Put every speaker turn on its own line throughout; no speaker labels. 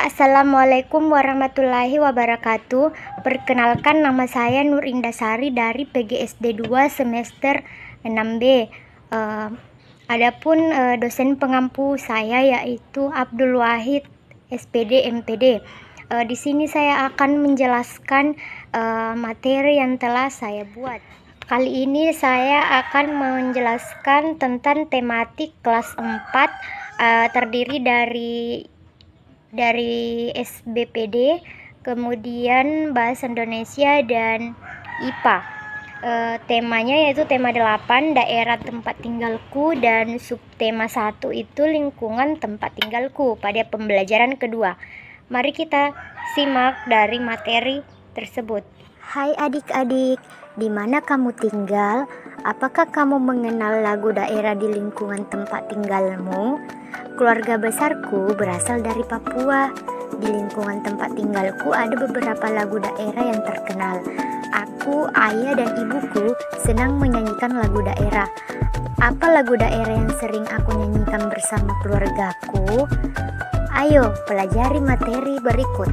Assalamualaikum warahmatullahi wabarakatuh. Perkenalkan, nama saya Nur Indasari dari PGSD 2 semester 6B. Adapun dosen pengampu saya yaitu Abdul Wahid SPD MPD. Di sini saya akan menjelaskan materi yang telah saya buat. Kali ini saya akan menjelaskan tentang tematik kelas 4, terdiri dari SBPD, kemudian Bahasa Indonesia dan IPA. Temanya yaitu tema 8, daerah tempat tinggalku, dan subtema 1 itu lingkungan tempat tinggalku pada pembelajaran kedua. Mari kita simak dari materi tersebut.
Hai adik-adik, di mana kamu tinggal? Apakah kamu mengenal lagu daerah di lingkungan tempat tinggalmu? Keluarga besarku berasal dari Papua. Di lingkungan tempat tinggalku ada beberapa lagu daerah yang terkenal. Aku, ayah, dan ibuku senang menyanyikan lagu daerah. Apa lagu daerah yang sering aku nyanyikan bersama keluargaku? Ayo, pelajari materi berikut.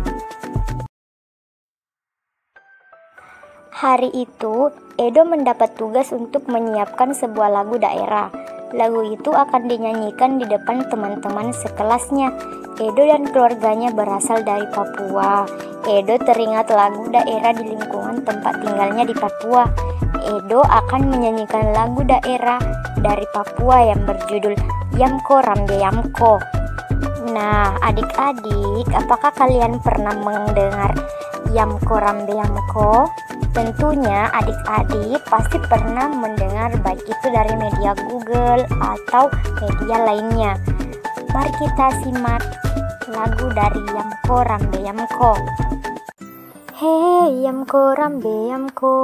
Hari itu, Edo mendapat tugas untuk menyiapkan sebuah lagu daerah. Lagu itu akan dinyanyikan di depan teman-teman sekelasnya. Edo dan keluarganya berasal dari Papua. Edo teringat lagu daerah di lingkungan tempat tinggalnya di Papua. Edo akan menyanyikan lagu daerah dari Papua yang berjudul Yamko Rambe Yamko. Nah, adik-adik, apakah kalian pernah mendengar Yamko Rambe Yamko? Tentunya adik-adik pasti pernah mendengar, baik itu dari media Google atau media lainnya. Mari kita simak lagu dari Yamko Rambe Yamko.
Hey Yamko Rambe Yamko,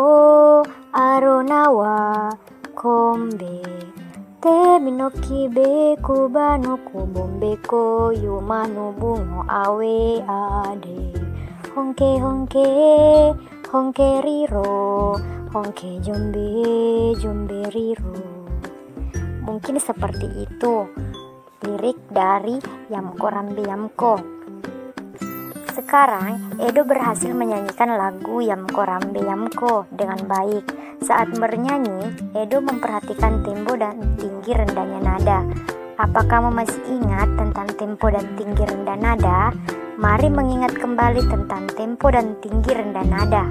Aronawa Kombe, Te minoki beku banoku bombeko, Yumanu bungo awe ade, Honke honke honke riro, honke jombe jombe riro.
Mungkin seperti itu lirik dari Yamko Rambe Yamko. Sekarang Edo berhasil menyanyikan lagu Yamko Rambe Yamko dengan baik. Saat bernyanyi, Edo memperhatikan tempo dan tinggi rendahnya nada. Apa kamu masih ingat tentang tempo dan tinggi rendah nada? Mari mengingat kembali tentang tempo dan tinggi rendah nada.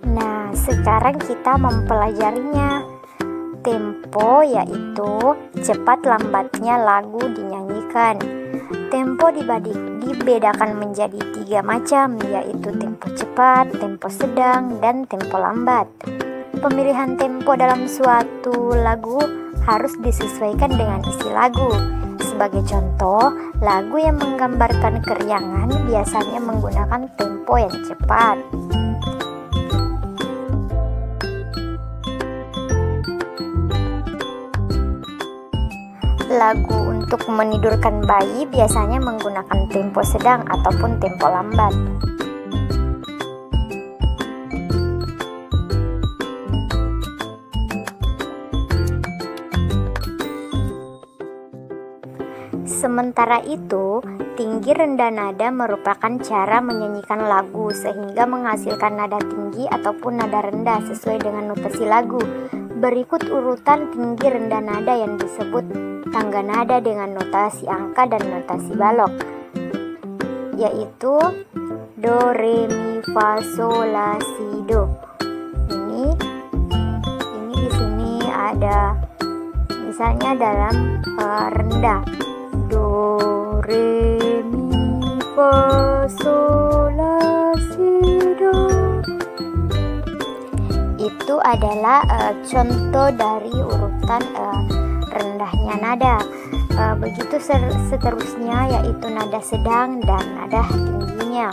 Nah, sekarang kita mempelajarinya. Tempo yaitu cepat lambatnya lagu dinyanyikan. Tempo dibedakan menjadi 3 macam, yaitu tempo cepat, tempo sedang, dan tempo lambat. Pemilihan tempo dalam suatu lagu harus disesuaikan dengan isi lagu. Sebagai contoh, lagu yang menggambarkan keriangan biasanya menggunakan tempo yang cepat. Lagu untuk menidurkan bayi biasanya menggunakan tempo sedang ataupun tempo lambat. Sementara itu, tinggi rendah nada merupakan cara menyanyikan lagu sehingga menghasilkan nada tinggi ataupun nada rendah sesuai dengan notasi lagu. Berikut urutan tinggi rendah nada yang disebut tangga nada dengan notasi angka dan notasi balok, yaitu do, re, mi, fa, sol, la, si, do. Ini di sini ada misalnya dalam rendah, do, re, mi, fa, sol, la, si, do. Itu adalah contoh dari urutan rendahnya nada. Begitu seterusnya, yaitu nada sedang dan nada tingginya.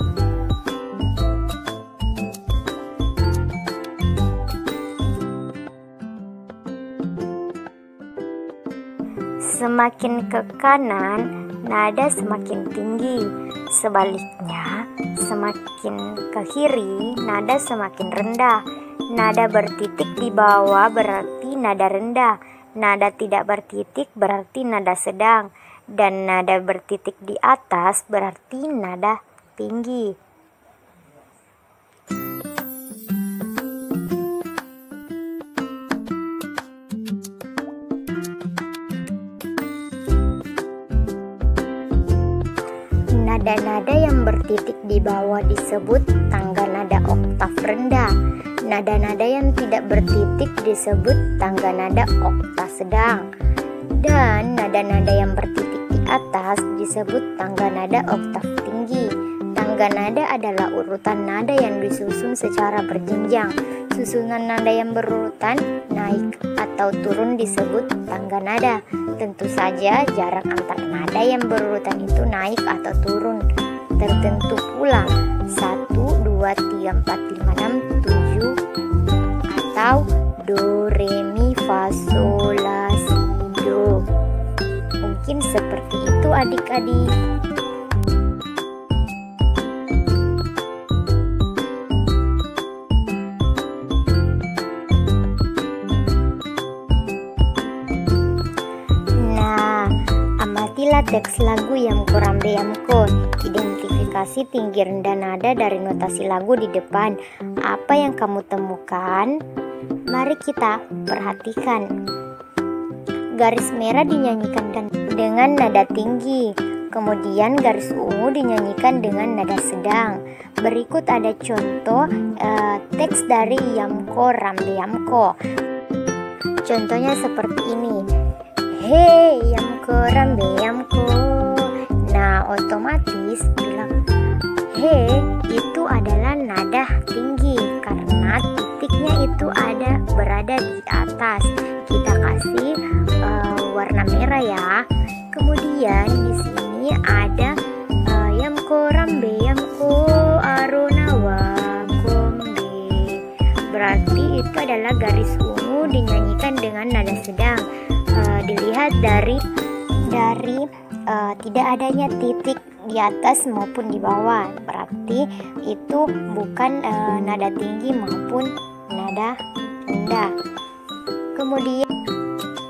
Semakin ke kanan, nada semakin tinggi. Sebaliknya, semakin ke kiri, nada semakin rendah. Nada bertitik di bawah berarti nada rendah. Nada tidak bertitik berarti nada sedang. dan nada bertitik di atas berarti nada tinggi. Nada-nada yang bertitik di bawah disebut tangga nada oktav rendah. Nada-nada yang tidak bertitik disebut tangga nada oktav sedang. Dan nada-nada yang bertitik di atas disebut tangga nada oktav tinggi. Tangga nada adalah urutan nada yang disusun secara berjenjang. Susunan nada yang berurutan naik atau turun disebut tangga nada. Tentu saja jarak antar nada yang berurutan itu naik atau turun tertentu pula, 1, 2, 3, 4, 5, 6, 7 atau do, re, mi, fa, sol, la, si, do. Mungkin seperti itu adik-adik. Amatilah teks lagu Yamko Rambe Yamko. Identifikasi tinggi rendah nada dari notasi lagu di depan. Apa yang kamu temukan? Mari kita perhatikan. Garis merah dinyanyikan dengan nada tinggi. Kemudian garis ungu dinyanyikan dengan nada sedang. Berikut ada contoh teks dari Yamko Rambe Yamko. Contohnya seperti ini. Hei Yamko Rambe Yamko. Nah, otomatis bilang he itu adalah nada tinggi karena titiknya itu berada di atas. Kita kasih warna merah ya. Kemudian di sini ada Yamko Rambe Yamko Aronawa Kombe. Berarti itu adalah garis ungu dinyanyikan dengan nada sedang. Dilihat dari tidak adanya titik di atas maupun di bawah, berarti itu bukan nada tinggi maupun nada rendah. Kemudian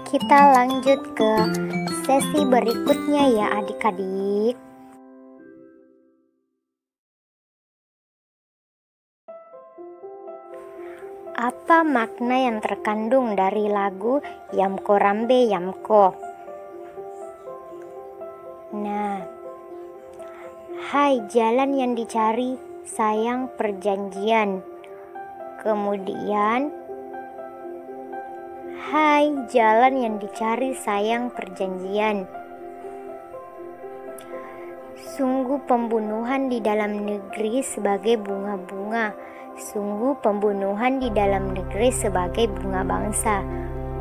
kita lanjut ke sesi berikutnya ya adik-adik. Apa makna yang terkandung dari lagu Yamko Rambe Yamko? Nah, hai jalan yang dicari sayang perjanjian. Kemudian, hai jalan yang dicari sayang perjanjian. Sungguh pembunuhan di dalam negeri sebagai bunga-bunga. Sungguh pembunuhan di dalam negeri sebagai bunga bangsa.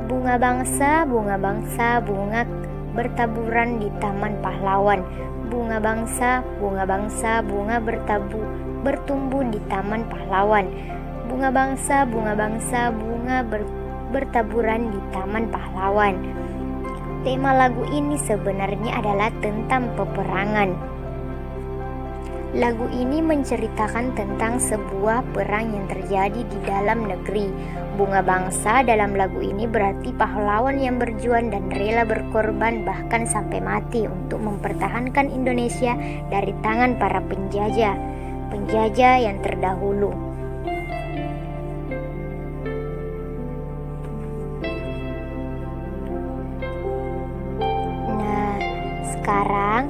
Bunga bangsa, bunga bangsa, bunga bertaburan di taman pahlawan. Bunga bangsa, bunga bangsa, bunga bertumbuh di taman pahlawan. Bunga bangsa, bunga bangsa, bunga bertaburan di taman pahlawan. Tema lagu ini sebenarnya adalah tentang peperangan. Lagu ini menceritakan tentang sebuah perang yang terjadi di dalam negeri. Bunga bangsa dalam lagu ini berarti pahlawan yang berjuang dan rela berkorban bahkan sampai mati untuk mempertahankan Indonesia dari tangan para penjajah yang terdahulu. Nah, sekarang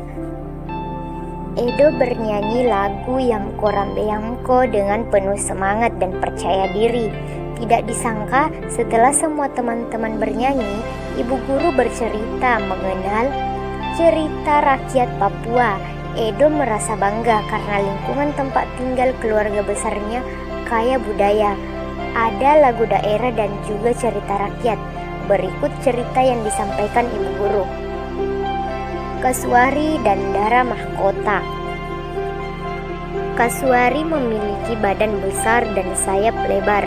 Edo bernyanyi lagu Yamko Rambe Yamko dengan penuh semangat dan percaya diri. Tidak disangka setelah semua teman-teman bernyanyi, ibu guru bercerita mengenal cerita rakyat Papua. Edo merasa bangga karena lingkungan tempat tinggal keluarga besarnya kaya budaya. Ada lagu daerah dan juga cerita rakyat. Berikut cerita yang disampaikan ibu guru. Kasuari dan Dara Mahkota. Kasuari memiliki badan besar dan sayap lebar.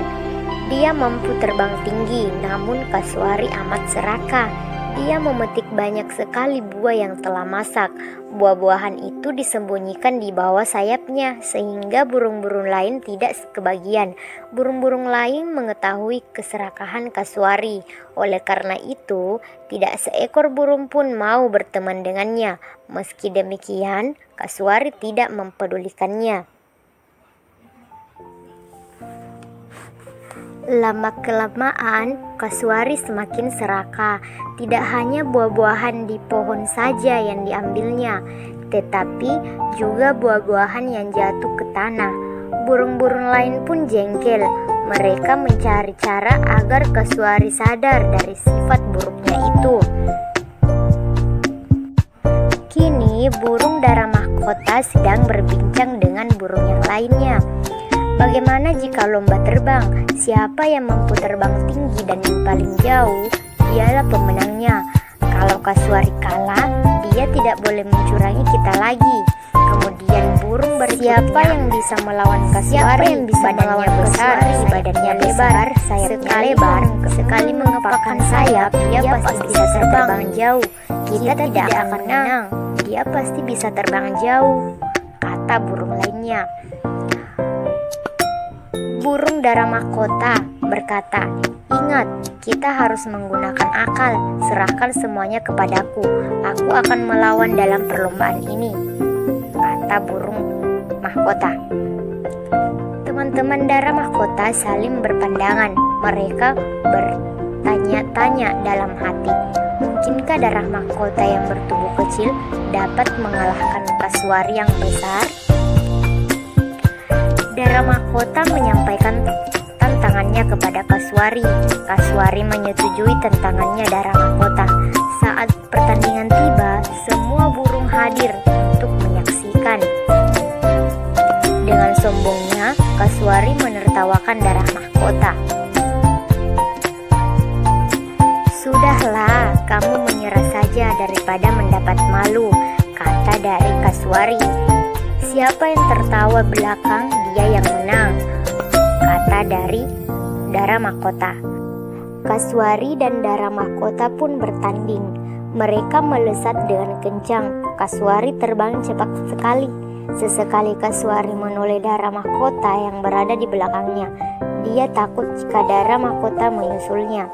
Dia mampu terbang tinggi, namun Kasuari amat serakah.
Dia memetik banyak sekali buah yang telah masak. Buah-buahan itu disembunyikan di bawah sayapnya sehingga burung-burung lain tidak kebagian. Burung-burung lain mengetahui keserakahan Kasuari. Oleh karena itu, tidak seekor burung pun mau berteman dengannya. Meski demikian, Kasuari tidak mempedulikannya. Lama-kelamaan, Kasuari semakin serakah. Tidak hanya buah-buahan di pohon saja yang diambilnya, tetapi juga buah-buahan yang jatuh ke tanah. Burung-burung lain pun jengkel. Mereka mencari cara agar Kasuari sadar dari sifat buruknya itu. Kini, burung dara mahkota sedang berbincang dengan burung yang lainnya. Bagaimana jika lomba terbang? Siapa yang mampu terbang tinggi dan yang paling jauh, dialah pemenangnya. Kalau Kasuari kalah, dia tidak boleh mencurangi kita lagi. Kemudian burung berikutnya, siapa yang bisa melawan Kasuari? Yang bisa badannya besar, badannya lebar, sayapnya lebar, sekali mengepakkan sayap, dia pasti bisa terbang jauh. Kita tidak akan menang. Dia pasti bisa terbang jauh, kata burung lainnya. Burung dara mahkota berkata, "Ingat, kita harus menggunakan akal. Serahkan semuanya kepadaku. Aku akan melawan dalam perlombaan ini," kata burung mahkota. Teman-teman dara mahkota saling berpandangan. Mereka bertanya-tanya dalam hati, mungkinkah dara mahkota yang bertubuh kecil dapat mengalahkan Kasuari yang besar? Dara mahkota menyampaikan tantangannya kepada Kasuari. Kasuari menyetujui tantangannya dara mahkota. Saat pertandingan tiba, semua burung hadir untuk menyaksikan. Dengan sombongnya, Kasuari menertawakan dara mahkota. "Sudahlah, kamu menyerah saja daripada mendapat malu," kata dari Kasuari. "Siapa yang tertawa belakang, dia yang menang," kata dari dara mahkota. Kasuari dan dara mahkota pun bertanding. Mereka melesat dengan kencang. Kasuari terbang cepat sekali. Sesekali Kasuari menoleh dara mahkota yang berada di belakangnya. Dia takut jika dara mahkota menyusulnya.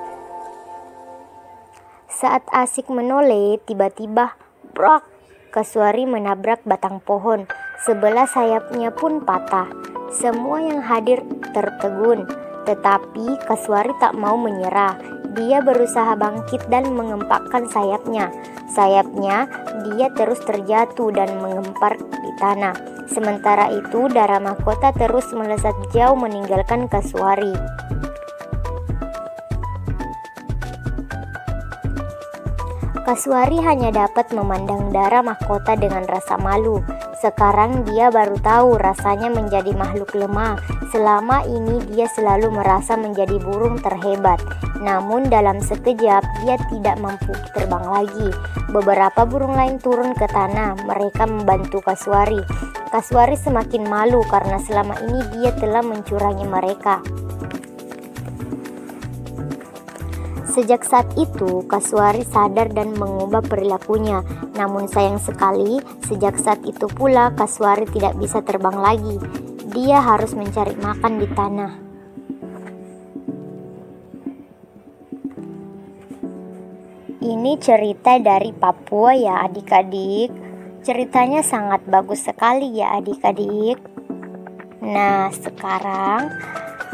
Saat asik menoleh, tiba-tiba brak, Kasuari menabrak batang pohon. Sebelah sayapnya pun patah. Semua yang hadir tertegun, tetapi Kasuari tak mau menyerah. Dia berusaha bangkit dan mengempakkan sayapnya. Sayapnya, dia terus terjatuh dan mengempar di tanah. Sementara itu, dara mahkota terus melesat jauh meninggalkan Kasuari. Kasuari hanya dapat memandang dara mahkota dengan rasa malu. Sekarang dia baru tahu rasanya menjadi makhluk lemah. Selama ini dia selalu merasa menjadi burung terhebat. Namun dalam sekejap dia tidak mampu terbang lagi. Beberapa burung lain turun ke tanah. Mereka membantu Kasuari. Kasuari semakin malu karena selama ini dia telah mencurangi mereka. Sejak saat itu, Kasuari sadar dan mengubah perilakunya. Namun sayang sekali, sejak saat itu pula Kasuari tidak bisa terbang lagi. Dia harus mencari makan di tanah. Ini cerita dari Papua ya adik-adik. Ceritanya sangat bagus sekali ya adik-adik. Nah, sekarang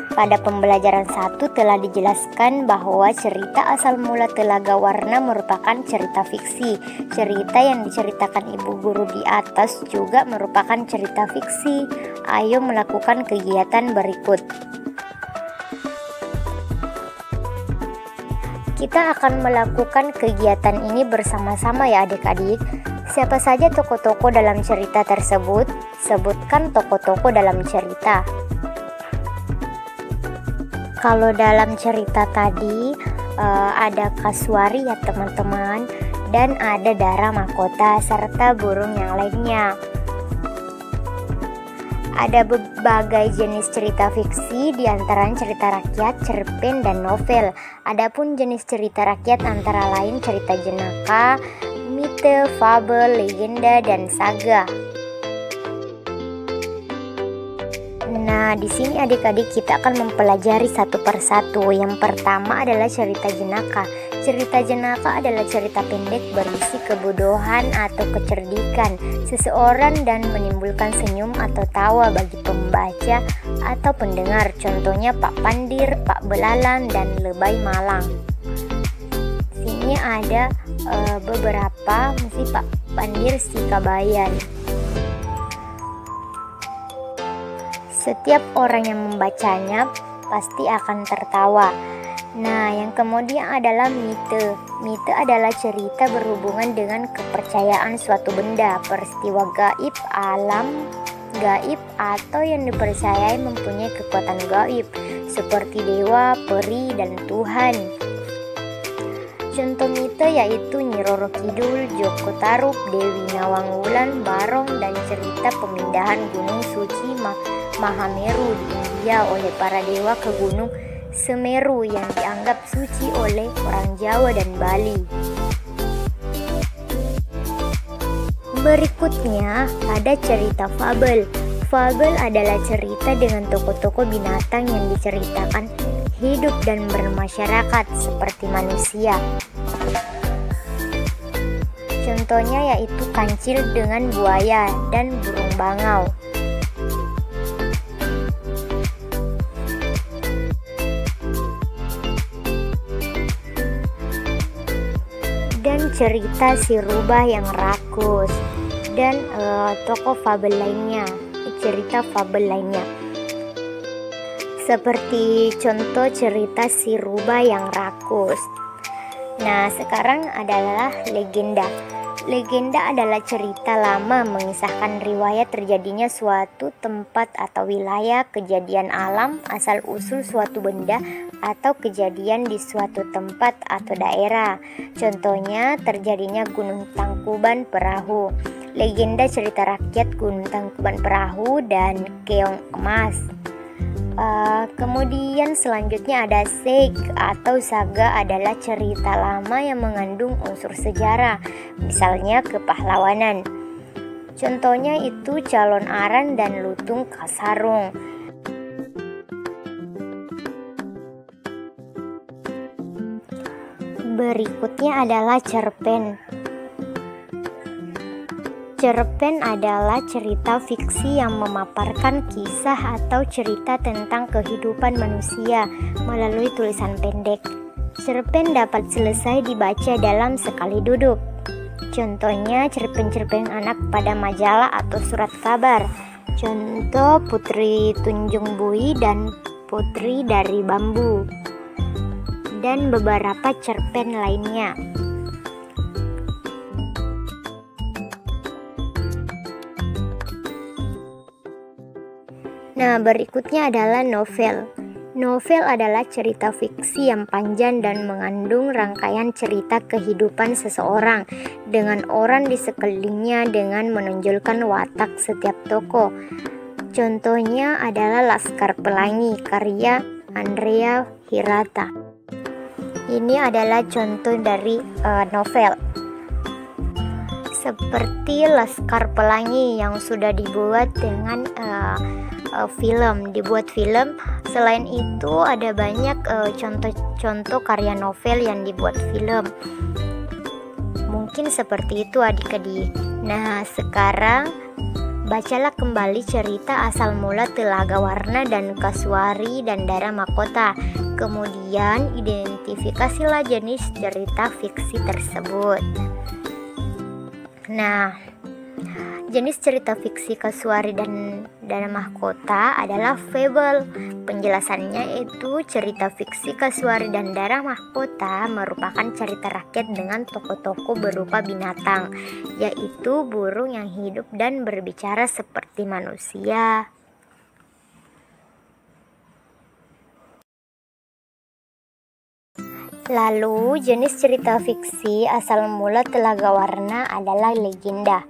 pada pembelajaran 1 telah dijelaskan bahwa cerita asal mula Telaga Warna merupakan cerita fiksi. Cerita yang diceritakan ibu guru di atas juga merupakan cerita fiksi. Ayo melakukan kegiatan berikut. Kita akan melakukan kegiatan ini bersama-sama ya adik-adik. Siapa saja tokoh-tokoh dalam cerita tersebut? Sebutkan tokoh-tokoh dalam cerita. Kalau dalam cerita tadi ada Kasuari ya teman-teman, dan ada dara mahkota serta burung yang lainnya.
Ada berbagai jenis cerita fiksi, di antara cerita rakyat, cerpen, dan novel. Adapun jenis cerita rakyat antara lain cerita jenaka, mite, fabel, legenda, dan saga. Nah, di sini adik-adik kita akan mempelajari satu persatu. Yang pertama adalah cerita jenaka. Cerita jenaka adalah cerita pendek berisi kebodohan atau kecerdikan seseorang dan menimbulkan senyum atau tawa bagi pembaca atau pendengar. Contohnya Pak Pandir, Pak Belalang, dan Lebay Malang. Sini ada beberapa, mesti Pak Pandir si Kabayan. Setiap orang yang membacanya pasti akan tertawa. Nah, yang kemudian adalah mite. Mite adalah cerita berhubungan dengan kepercayaan suatu benda, peristiwa gaib, alam gaib, atau yang dipercayai mempunyai kekuatan gaib, seperti dewa, peri, dan Tuhan. Contoh mite yaitu Nyi Roro Kidul, Joko Tarub, Dewi Nawang Wulan, Barong, dan cerita pemindahan Gunung Suci Mahameru di India oleh para dewa ke Gunung Semeru yang dianggap suci oleh orang Jawa dan Bali. Berikutnya ada cerita fabel. Fabel adalah cerita dengan tokoh-tokoh binatang yang diceritakan hidup dan bermasyarakat seperti manusia. Contohnya yaitu Kancil dengan buaya dan burung bangau. Dan cerita si rubah yang rakus dan tokoh fabel lainnya, cerita fabel lainnya. Seperti contoh cerita si rubah yang rakus. Nah, sekarang adalah legenda. Legenda adalah cerita lama mengisahkan riwayat terjadinya suatu tempat atau wilayah, kejadian alam, asal-usul suatu benda, atau kejadian di suatu tempat atau daerah. Contohnya terjadinya Gunung Tangkuban Perahu, legenda cerita rakyat Gunung Tangkuban Perahu, dan Keong Emas. Kemudian selanjutnya ada seg atau saga, adalah cerita lama yang mengandung unsur sejarah, misalnya kepahlawanan. Contohnya itu Calon Aran dan Lutung Kasarung. Berikutnya adalah cerpen. Cerpen adalah cerita fiksi yang memaparkan kisah atau cerita tentang kehidupan manusia melalui tulisan pendek. Cerpen dapat selesai dibaca dalam sekali duduk. Contohnya cerpen-cerpen anak pada majalah atau surat kabar. Contoh Putri Tunjung Bui dan Putri dari Bambu. Dan beberapa cerpen lainnya. Nah, berikutnya adalah novel. Novel adalah cerita fiksi yang panjang dan mengandung rangkaian cerita kehidupan seseorang dengan orang di sekelilingnya dengan menonjolkan watak setiap tokoh. Contohnya adalah Laskar Pelangi karya Andrea Hirata. Ini adalah contoh dari novel. Seperti Laskar Pelangi yang sudah dibuat dengan dibuat film. Selain itu ada banyak contoh-contoh karya novel yang dibuat film. Mungkin seperti itu adik-adik. Nah, sekarang bacalah kembali cerita asal mula Telaga Warna dan Kasuari dan Dara Mahkota. Kemudian identifikasilah jenis cerita fiksi tersebut. Nah, jenis cerita fiksi Kasuari dan Dara Mahkota adalah fable. Penjelasannya itu cerita fiksi Kasuari dan Dara Mahkota merupakan cerita rakyat dengan tokoh-tokoh berupa binatang, yaitu burung yang hidup dan berbicara seperti manusia. Lalu jenis cerita fiksi asal mula Telaga Warna adalah legenda.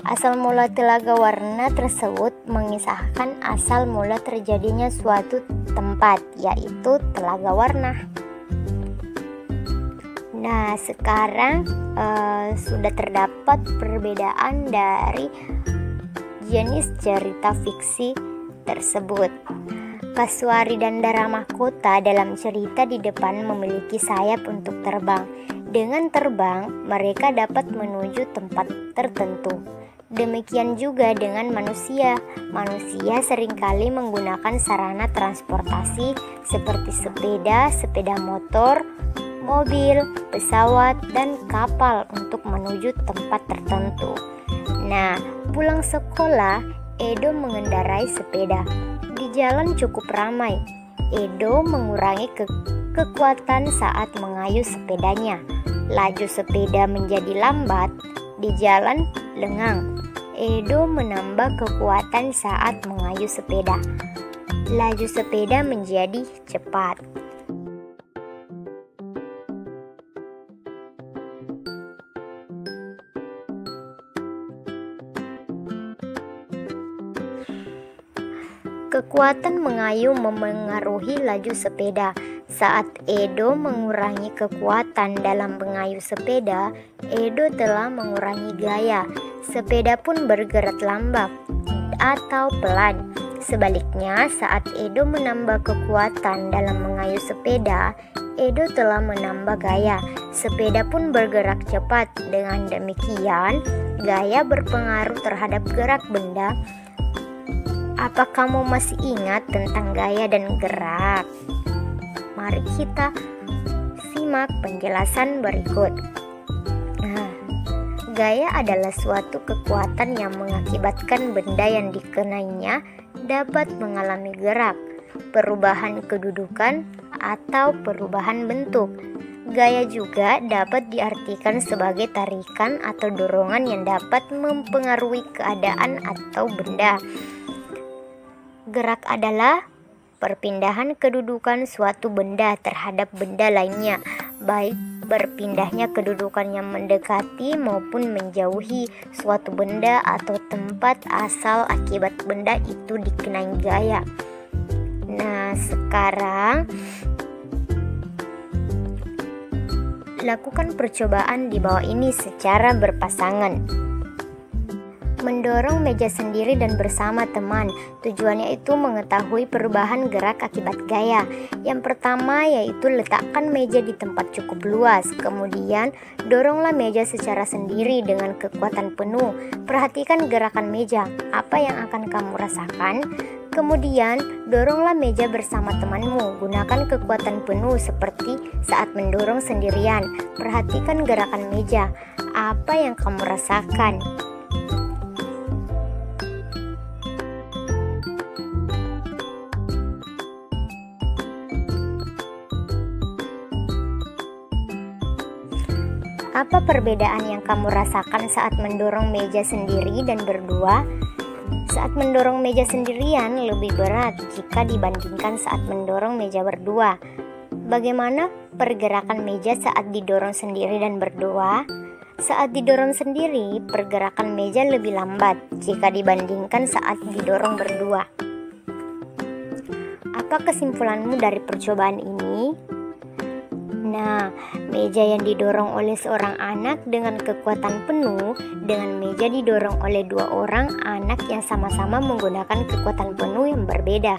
Asal mula telaga warna tersebut mengisahkan asal mula terjadinya suatu tempat, yaitu telaga warna. Nah, sekarang sudah terdapat perbedaan dari jenis cerita fiksi tersebut. Kasuari dan Dara Mahkota dalam cerita di depan memiliki sayap untuk terbang. Dengan terbang, mereka dapat menuju tempat tertentu. Demikian juga dengan manusia. Manusia seringkali menggunakan sarana transportasi seperti sepeda, sepeda motor, mobil, pesawat, dan kapal untuk menuju tempat tertentu. Nah, pulang sekolah, Edo mengendarai sepeda. Di jalan cukup ramai. Edo mengurangi kekuatan saat mengayuh sepedanya. Laju sepeda menjadi lambat. Di jalan lengang. Edo menambah kekuatan saat mengayuh sepeda. Laju sepeda menjadi cepat. Kekuatan mengayuh memengaruhi laju sepeda. Saat Edo mengurangi kekuatan dalam mengayuh sepeda, Edo telah mengurangi gaya. Sepeda pun bergerak lambat atau pelan. Sebaliknya, saat Edo menambah kekuatan dalam mengayuh sepeda, Edo telah menambah gaya. Sepeda pun bergerak cepat. Dengan demikian, gaya berpengaruh terhadap gerak benda. Apa kamu masih ingat tentang gaya dan gerak? Mari kita simak penjelasan berikut. Nah, gaya adalah suatu kekuatan yang mengakibatkan benda yang dikenainya dapat mengalami gerak, perubahan kedudukan, atau perubahan bentuk. Gaya juga dapat diartikan sebagai tarikan atau dorongan yang dapat mempengaruhi keadaan atau benda. Gerak adalah perpindahan kedudukan suatu benda terhadap benda lainnya, baik berpindahnya kedudukan yang mendekati maupun menjauhi suatu benda atau tempat asal akibat benda itu dikenai gaya. Nah, sekarang lakukan percobaan di bawah ini secara berpasangan. Mendorong meja sendiri dan bersama teman. Tujuannya itu mengetahui perubahan gerak akibat gaya. Yang pertama yaitu letakkan meja di tempat cukup luas. Kemudian doronglah meja secara sendiri dengan kekuatan penuh. Perhatikan gerakan meja. Apa yang akan kamu rasakan? Kemudian doronglah meja bersama temanmu. Gunakan kekuatan penuh seperti saat mendorong sendirian. Perhatikan gerakan meja. Apa yang kamu rasakan? Apa perbedaan yang kamu rasakan saat mendorong meja sendiri dan berdua? Saat mendorong meja sendirian lebih berat jika dibandingkan saat mendorong meja berdua. Bagaimana pergerakan meja saat didorong sendiri dan berdua? Saat didorong sendiri, pergerakan meja lebih lambat jika dibandingkan saat didorong berdua. Apa kesimpulanmu dari percobaan ini? Nah, meja yang didorong oleh seorang anak dengan kekuatan penuh dengan meja didorong oleh dua orang anak yang sama-sama menggunakan kekuatan penuh yang berbeda.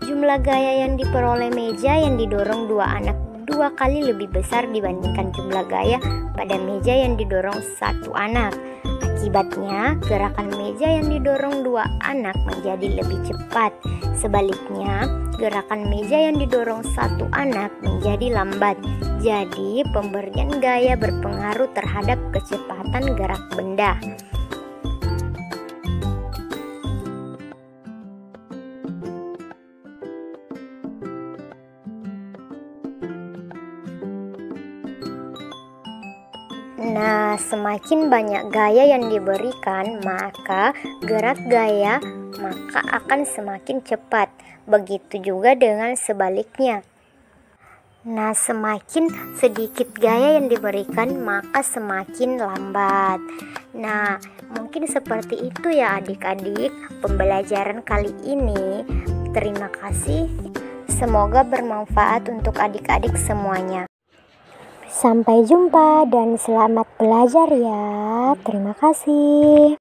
Jumlah gaya yang diperoleh meja yang didorong dua anak 2 kali lebih besar dibandingkan jumlah gaya pada meja yang didorong satu anak. Akibatnya, gerakan meja yang didorong dua anak menjadi lebih cepat. Sebaliknya, gerakan meja yang didorong satu anak menjadi lambat. Jadi, pemberian gaya berpengaruh terhadap kecepatan gerak benda. Nah, semakin banyak gaya yang diberikan, maka gerak gaya akan semakin cepat. Begitu juga dengan sebaliknya.
Nah, semakin sedikit gaya yang diberikan, maka semakin lambat. Nah, mungkin seperti itu ya adik-adik pembelajaran kali ini. Terima kasih. Semoga bermanfaat untuk adik-adik semuanya.
Sampai jumpa dan selamat belajar ya. Terima kasih.